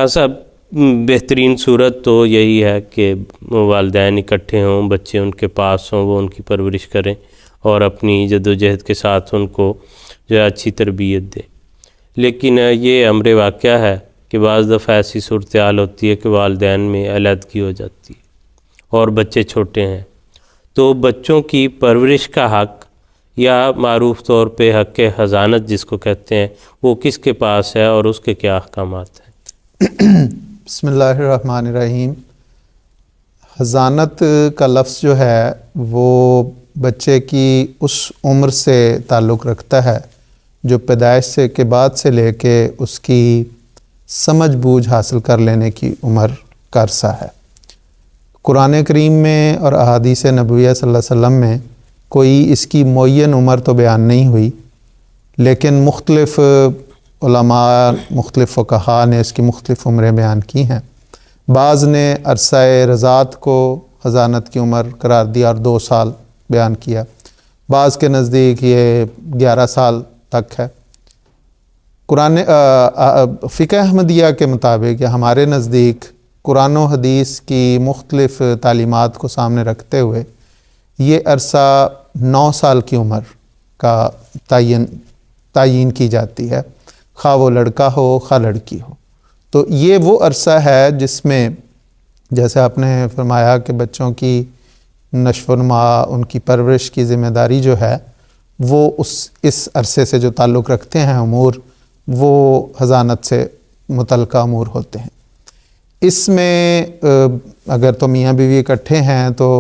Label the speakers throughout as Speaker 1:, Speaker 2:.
Speaker 1: صاحب بہترین صورت تو یہی ہے کہ والدین اکٹھے ہوں، بچے ان کے پاس ہوں، وہ ان کی پرورش کریں اور اپنی جد و جہد کے ساتھ ان کو جو ہے اچھی تربیت دیں۔ لیکن یہ امر واقعہ ہے کہ بعض دفعہ ایسی صورتحال ہوتی ہے کہ والدین میں علیحدگی ہو جاتی ہے اور بچے چھوٹے ہیں، تو بچوں کی پرورش کا حق یا معروف طور پہ حق حضانت جس کو کہتے ہیں، وہ کس کے پاس ہے اور اس کے کیا احکامات ہیں؟
Speaker 2: بسم اللہ الرحمن الرحیم۔ حضانت کا لفظ جو ہے وہ بچے کی اس عمر سے تعلق رکھتا ہے جو پیدائش سے کے بعد سے لے کے اس کی سمجھ بوجھ حاصل کر لینے کی عمر کا عرصہ ہے۔ قرآن کریم میں اور احادیث نبویہ صلی اللہ علیہ وسلم میں کوئی اس کی معین عمر تو بیان نہیں ہوئی، لیکن مختلف علماء، مختلف فقہاء نے اس کی مختلف عمریں بیان کی ہیں۔ بعض نے عرصہ رضاعت کو حضانت کی عمر قرار دیا اور 2 سال بیان کیا، بعض کے نزدیک یہ 11 سال تک ہے۔ فقہ احمدیہ کے مطابق یا ہمارے نزدیک قرآن و حدیث کی مختلف تعلیمات کو سامنے رکھتے ہوئے یہ عرصہ 9 سال کی عمر کا تعیین کی جاتی ہے، خواہ وہ لڑکا ہو خواہ لڑکی ہو۔ تو یہ وہ عرصہ ہے جس میں جیسے آپ نے فرمایا کہ بچوں کی نشو و نما، ان کی پرورش کی ذمہ داری جو ہے وہ اس عرصے سے جو تعلق رکھتے ہیں امور، وہ حضانت سے متعلقہ امور ہوتے ہیں۔ اس میں اگر تو میاں بیوی اکٹھے ہیں تو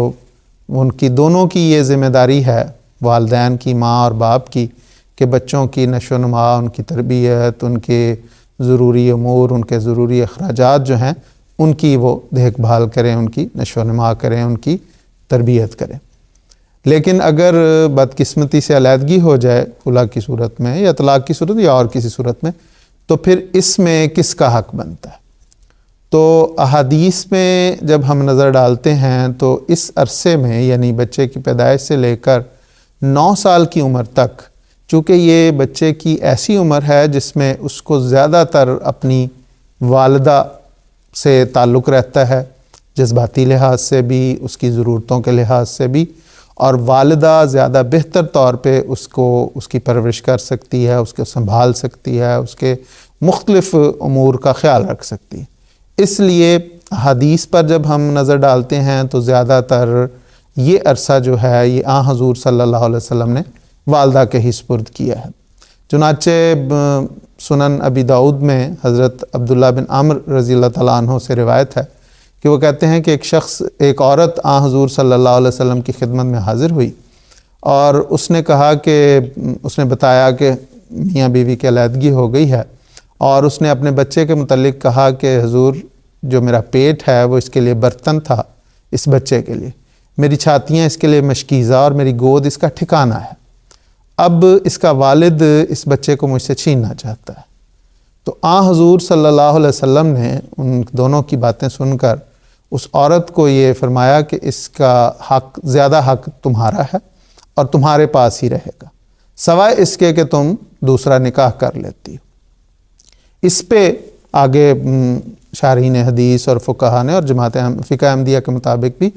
Speaker 2: ان کی دونوں کی یہ ذمہ داری ہے، والدین کی، ماں اور باپ کی، کہ بچوں کی نشو و نما، ان کی تربیت، ان کے ضروری امور، ان کے ضروری اخراجات جو ہیں ان کی وہ دیکھ بھال کریں، ان کی نشو و نما کریں، ان کی تربیت کریں۔ لیکن اگر بدقسمتی سے علیحدگی ہو جائے خلا کی صورت میں یا طلاق کی صورت یا اور کسی صورت میں، تو پھر اس میں کس کا حق بنتا ہے؟ تو احادیث میں جب ہم نظر ڈالتے ہیں تو اس عرصے میں یعنی بچے کی پیدائش سے لے کر 9 سال کی عمر تک، چونکہ یہ بچے کی ایسی عمر ہے جس میں اس کو زیادہ تر اپنی والدہ سے تعلق رہتا ہے، جذباتی لحاظ سے بھی، اس کی ضرورتوں کے لحاظ سے بھی، اور والدہ زیادہ بہتر طور پہ اس کی پرورش کر سکتی ہے، اس کو سنبھال سکتی ہے، اس کے مختلف امور کا خیال رکھ سکتی ہے۔ اس لیے حدیث پر جب ہم نظر ڈالتے ہیں تو زیادہ تر یہ عرصہ جو ہے یہ حضور صلی اللہ علیہ وسلم نے والدہ کے ہی سپرد کیا ہے۔ چنانچہ سنن ابی داؤد میں حضرت عبداللہ بن عمرو رضی اللہ تعالیٰ عنہ سے روایت ہے کہ وہ کہتے ہیں کہ ایک عورت حضور صلی اللہ علیہ وسلم کی خدمت میں حاضر ہوئی اور اس نے کہا کہ اس نے بتایا کہ میاں بیوی کی علیحدگی ہو گئی ہے، اور اس نے اپنے بچے کے متعلق کہا کہ حضور جو میرا پیٹ ہے وہ اس کے لیے برتن تھا، اس بچے کے لیے، میری چھاتیاں اس کے لیے مشکیزہ اور میری گود اس کا ٹھکانہ ہے، اب اس کا والد اس بچے کو مجھ سے چھیننا چاہتا ہے۔ تو حضور صلی اللہ علیہ وسلم نے ان دونوں کی باتیں سن کر اس عورت کو یہ فرمایا کہ اس کا زیادہ حق تمہارا ہے اور تمہارے پاس ہی رہے گا، سوائے اس کے کہ تم دوسرا نکاح کر لیتی ہو۔ اس پہ آگے شارحین حدیث اور فقہاء نے اور جماعت فقہ احمدیہ کے مطابق بھی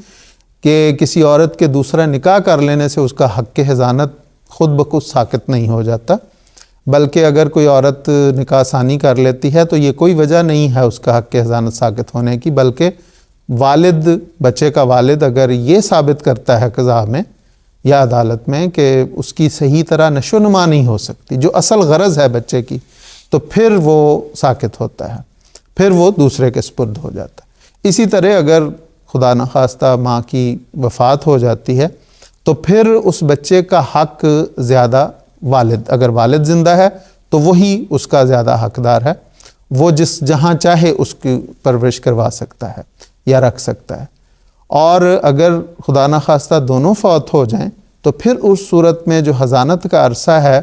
Speaker 2: کہ کسی عورت کے دوسرا نکاح کر لینے سے اس کا حق حضانت خود بخود ساقط نہیں ہو جاتا، بلکہ اگر کوئی عورت نکاح ثانی کر لیتی ہے تو یہ کوئی وجہ نہیں ہے اس کا حق حضانت ساقط ہونے کی، بلکہ بچے کا والد اگر یہ ثابت کرتا ہے قضاء میں یا عدالت میں کہ اس کی صحیح طرح نشو و نما نہیں ہو سکتی، جو اصل غرض ہے بچے کی، تو پھر وہ ساقط ہوتا ہے، پھر وہ دوسرے کے سپرد ہو جاتا ہے۔ اسی طرح اگر خدا نخواستہ ماں کی وفات ہو جاتی ہے تو پھر اس بچے کا حق زیادہ اگر والد زندہ ہے تو وہی اس کا زیادہ حقدار ہے، وہ جہاں چاہے اس کی پرورش کروا سکتا ہے یا رکھ سکتا ہے۔ اور اگر خدا نخواستہ دونوں فوت ہو جائیں تو پھر اس صورت میں جو حضانت کا عرصہ ہے،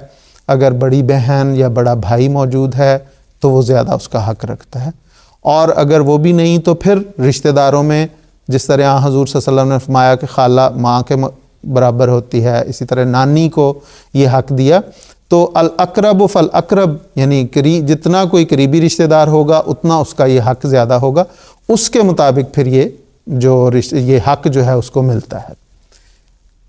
Speaker 2: اگر بڑی بہن یا بڑا بھائی موجود ہے تو وہ زیادہ اس کا حق رکھتا ہے، اور اگر وہ بھی نہیں تو پھر رشتہ داروں میں جس طرح حضور صلی اللہ علیہ وسلم نے فرمایا کہ خالہ ماں کے برابر ہوتی ہے، اسی طرح نانی کو یہ حق دیا تو الاقرب فالاقرب یعنی جتنا کوئی قریبی رشتہ دار ہوگا اتنا اس کا یہ حق زیادہ ہوگا، اس کے مطابق پھر یہ حق جو ہے اس کو ملتا ہے۔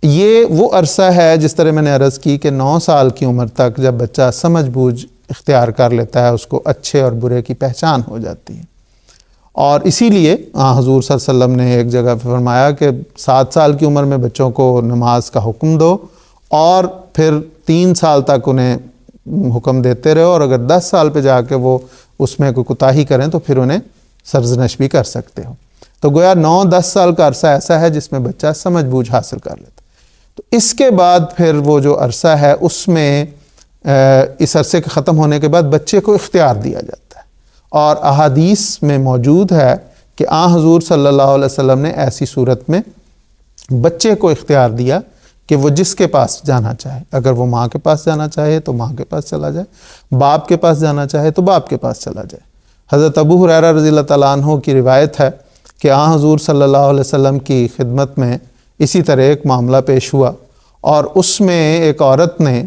Speaker 2: یہ وہ عرصہ ہے جس طرح میں نے عرض کی کہ 9 سال کی عمر تک جب بچہ سمجھ بوجھ اختیار کر لیتا ہے، اس کو اچھے اور برے کی پہچان ہو جاتی ہے۔ اور اسی لیے حضور صلی اللہ علیہ وسلم نے ایک جگہ پہ فرمایا کہ 7 سال کی عمر میں بچوں کو نماز کا حکم دو اور پھر 3 سال تک انہیں حکم دیتے رہو، اور اگر 10 سال پہ جا کے وہ اس میں کوئی کوتاہی کریں تو پھر انہیں سرزنش بھی کر سکتے ہو۔ تو گویا 9-10 سال کا عرصہ ایسا ہے جس میں بچہ سمجھ بوجھ حاصل کر لیتا ہے۔ تو اس کے بعد پھر وہ جو عرصہ ہے اس میں اس عرصے کے ختم ہونے کے بعد بچے کو اختیار دیا جاتا ہے، اور احادیث میں موجود ہے کہ حضور صلی اللہ علیہ وسلم نے ایسی صورت میں بچے کو اختیار دیا کہ وہ جس کے پاس جانا چاہے، اگر وہ ماں کے پاس جانا چاہے تو ماں کے پاس چلا جائے، باپ کے پاس جانا چاہے تو باپ کے پاس چلا جائے۔ حضرت ابو ہریرہ رضی اللہ تعالیٰ عنہ کی روایت ہے کہ حضور صلی اللہ علیہ وسلم کی خدمت میں اسی طرح ایک معاملہ پیش ہوا، اور اس میں ایک عورت نے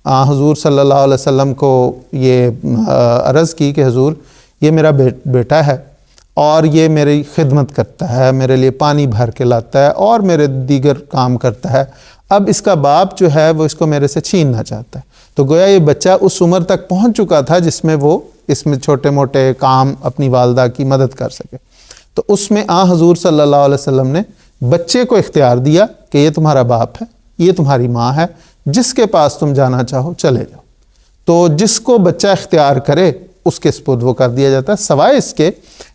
Speaker 2: حضور صلی اللہ علیہ وسلم کو یہ عرض کی کہ حضور یہ میرا بیٹا ہے اور یہ میری خدمت کرتا ہے، میرے لیے پانی بھر کے لاتا ہے اور میرے دیگر کام کرتا ہے، اب اس کا باپ جو ہے وہ اس کو میرے سے چھیننا چاہتا ہے۔ تو گویا یہ بچہ اس عمر تک پہنچ چکا تھا جس میں وہ اس میں چھوٹے موٹے کام اپنی والدہ کی مدد کر سکے۔ تو اس میں حضور صلی اللہ علیہ وسلم نے بچے کو اختیار دیا کہ یہ تمہارا باپ ہے، یہ تمہاری ماں ہے، جس کے پاس تم جانا چاہو چلے جاؤ۔ تو جس کو بچہ اختیار کرے اس کے سپرد وہ کر دیا جاتا ہے، سوائے اس کے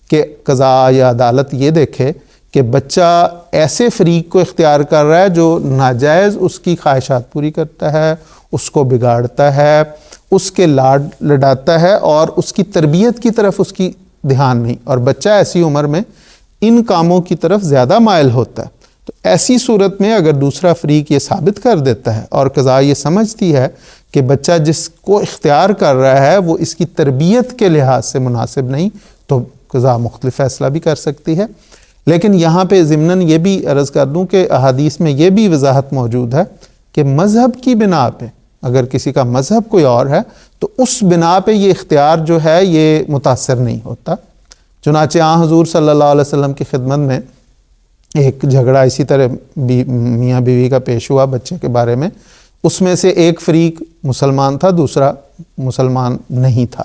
Speaker 2: کہ قضاء یا عدالت یہ دیکھے کہ بچہ ایسے فریق کو اختیار کر رہا ہے جو ناجائز اس کی خواہشات پوری کرتا ہے، اس کو بگاڑتا ہے، اس کے لاڈ لڈاتا ہے اور اس کی تربیت کی طرف اس کی دھیان نہیں، اور بچہ ایسی عمر میں ان کاموں کی طرف زیادہ مائل ہوتا ہے۔ تو ایسی صورت میں اگر دوسرا فریق یہ ثابت کر دیتا ہے اور قضاء یہ سمجھتی ہے کہ بچہ جس کو اختیار کر رہا ہے وہ اس کی تربیت کے لحاظ سے مناسب نہیں، تو قضاء مختلف فیصلہ بھی کر سکتی ہے۔ لیکن یہاں پہ ضمناً یہ بھی عرض کر دوں کہ احادیث میں یہ بھی وضاحت موجود ہے کہ مذہب کی بنا پہ اگر کسی کا مذہب کوئی اور ہے تو اس بنا پہ یہ اختیار جو ہے یہ متاثر نہیں ہوتا۔ چنانچہ حضور صلی اللہ علیہ وسلم کی خدمت میں ایک جھگڑا اسی طرح میاں بیوی کا پیش ہوا بچے کے بارے میں، اس میں سے ایک فریق مسلمان تھا، دوسرا مسلمان نہیں تھا،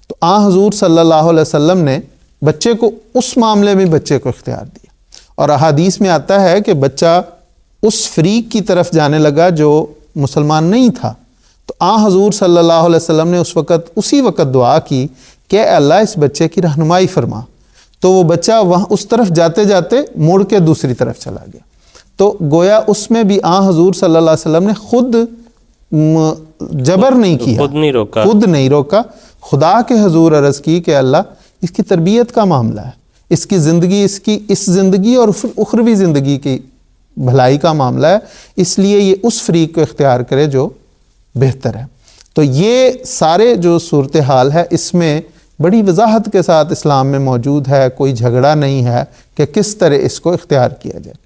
Speaker 2: تو حضور صلی اللہ علیہ وسلم نے بچے کو اس معاملے میں بچے کو اختیار دیا، اور احادیث میں آتا ہے کہ بچہ اس فریق کی طرف جانے لگا جو مسلمان نہیں تھا، تو حضور صلی اللہ علیہ وسلم نے اسی وقت دعا کی کہ اے اللہ اس بچے کی رہنمائی فرما، تو وہ بچہ وہاں اس طرف جاتے جاتے مڑ کے دوسری طرف چلا گیا۔ تو گویا اس میں بھی حضور صلی اللہ علیہ وسلم نے خود جبر نہیں کیا، خود نہیں روکا، خدا کے حضور عرض کی کہ اللہ اس کی تربیت کا معاملہ ہے، اس کی زندگی، اس زندگی اور اخروی زندگی کی بھلائی کا معاملہ ہے، اس لیے یہ اس فریق کو اختیار کرے جو بہتر ہے۔ تو یہ سارے جو صورتحال ہے اس میں بڑی وضاحت کے ساتھ اسلام میں موجود ہے، کوئی جھگڑا نہیں ہے کہ کس طرح اس کو اختیار کیا جائے۔